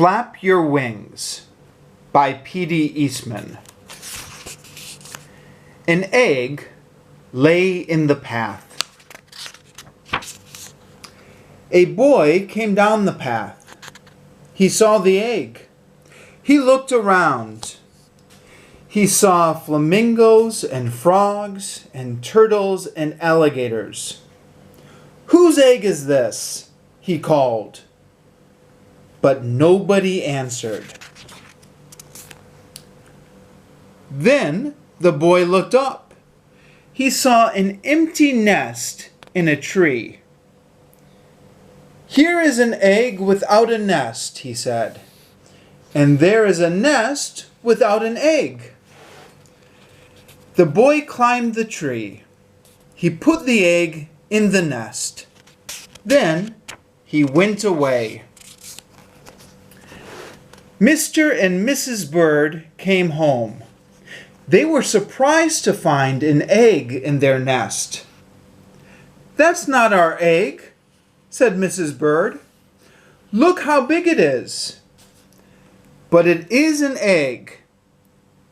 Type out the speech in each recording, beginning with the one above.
Flap Your Wings by P.D. Eastman. An egg lay in the path. A boy came down the path. He saw the egg. He looked around. He saw flamingos and frogs and turtles and alligators. "Whose egg is this?" he called. But nobody answered. Then the boy looked up. He saw an empty nest in a tree. "Here is an egg without a nest," he said, "and there is a nest without an egg." The boy climbed the tree. He put the egg in the nest. Then he went away. Mr. and Mrs. Bird came home. They were surprised to find an egg in their nest. "That's not our egg," said Mrs. Bird. "Look how big it is." "But it is an egg.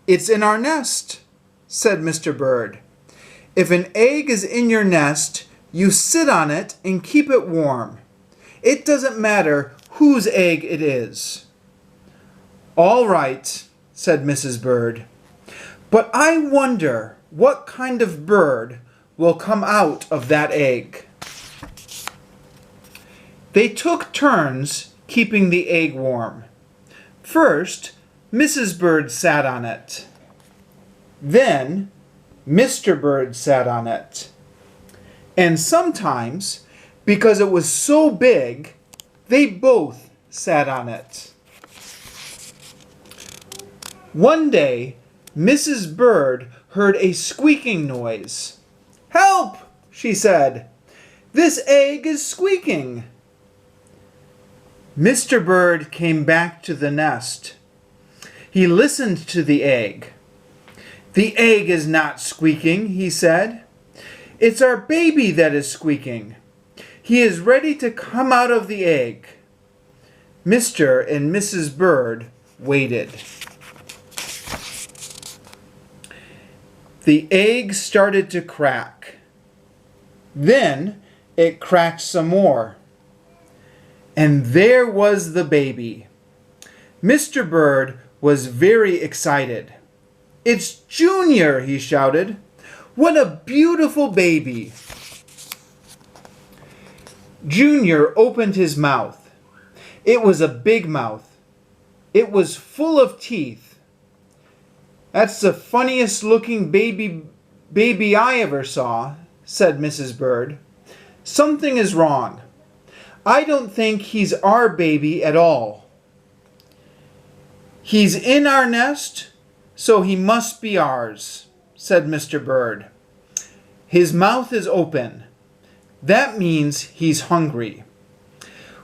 It's in our nest," said Mr. Bird. "If an egg is in your nest, you sit on it and keep it warm. It doesn't matter whose egg it is." "All right," said Mrs. Bird. "But I wonder what kind of bird will come out of that egg." They took turns keeping the egg warm. First, Mrs. Bird sat on it. Then, Mr. Bird sat on it. And sometimes, because it was so big, they both sat on it. One day, Mrs. Bird heard a squeaking noise. "Help!" she said. "This egg is squeaking." Mr. Bird came back to the nest. He listened to the egg. "The egg is not squeaking," he said. "It's our baby that is squeaking. He is ready to come out of the egg." Mr. and Mrs. Bird waited. The egg started to crack. Then it cracked some more. And there was the baby. Mr. Bird was very excited. "It's Junior!" he shouted. "What a beautiful baby!" Junior opened his mouth. It was a big mouth. It was full of teeth. "That's the funniest looking baby I ever saw," said Mrs. Bird. "Something is wrong. I don't think he's our baby at all. He's in our nest, so he must be ours," said Mr. Bird. "His mouth is open. That means he's hungry.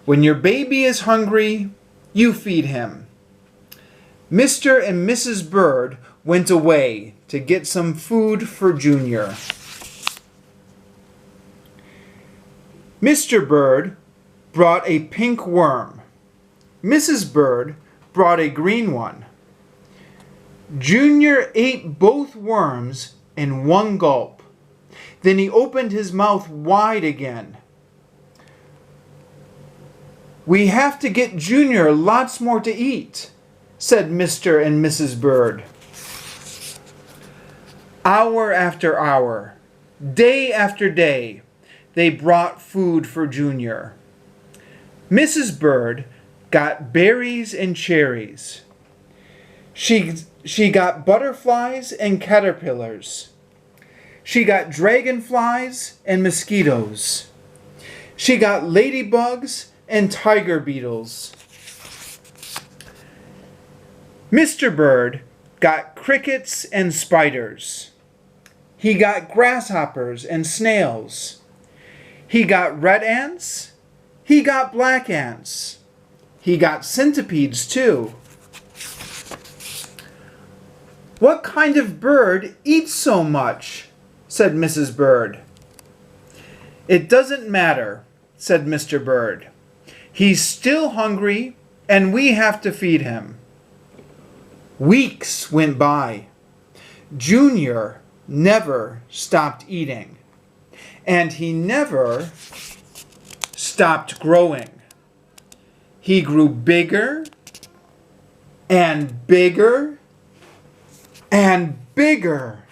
When your baby is hungry, you feed him." Mr. and Mrs. Bird went away to get some food for Junior. Mr. Bird brought a pink worm. Mrs. Bird brought a green one. Junior ate both worms in one gulp. Then he opened his mouth wide again. "We have to get Junior lots more to eat," said Mr. and Mrs. Bird. Hour after hour, day after day, they brought food for Junior. Mrs. Bird got berries and cherries. She got butterflies and caterpillars. She got dragonflies and mosquitoes. She got ladybugs and tiger beetles. Mr. Bird got crickets and spiders. He got grasshoppers and snails. He got red ants. He got black ants. He got centipedes too. "What kind of bird eats so much?" said Mrs. Bird. "It doesn't matter," said Mr. Bird. "He's still hungry and we have to feed him." Weeks went by. Junior never stopped eating, and he never stopped growing. He grew bigger and bigger and bigger.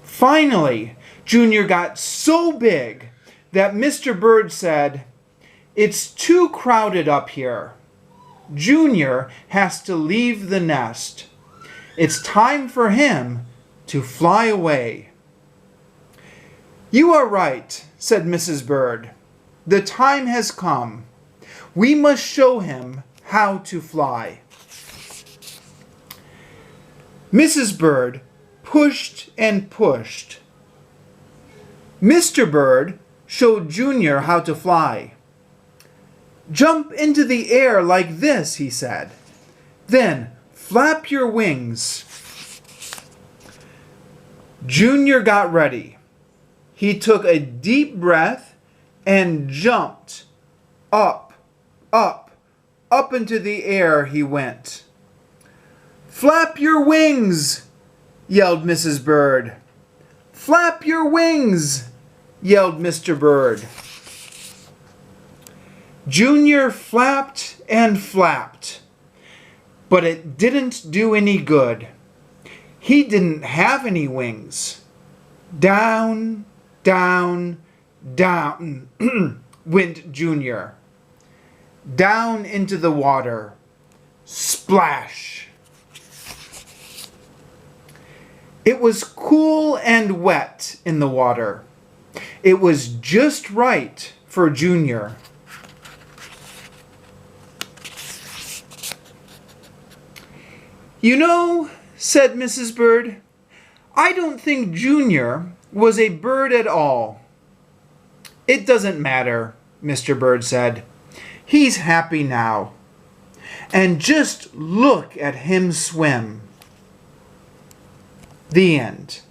Finally, Junior got so big that Mr. Bird said, "It's too crowded up here. Junior has to leave the nest. It's time for him to fly away." "You are right," said Mrs. Bird. "The time has come. We must show him how to fly." Mrs. Bird pushed and pushed. Mr. Bird showed Junior how to fly. "Jump into the air like this," he said. "Then flap your wings." Junior got ready. He took a deep breath and jumped. Up, up, up into the air he went. "Flap your wings!" yelled Mrs. Bird. "Flap your wings!" yelled Mr. Bird. Junior flapped and flapped, but it didn't do any good. He didn't have any wings. Down, down, down went Junior. Down into the water. Splash! It was cool and wet in the water. It was just right for Junior. "You know," said Mrs. Bird, "I don't think Junior was a bird at all." "It doesn't matter," Mr. Bird said. "He's happy now. And just look at him swim." The end.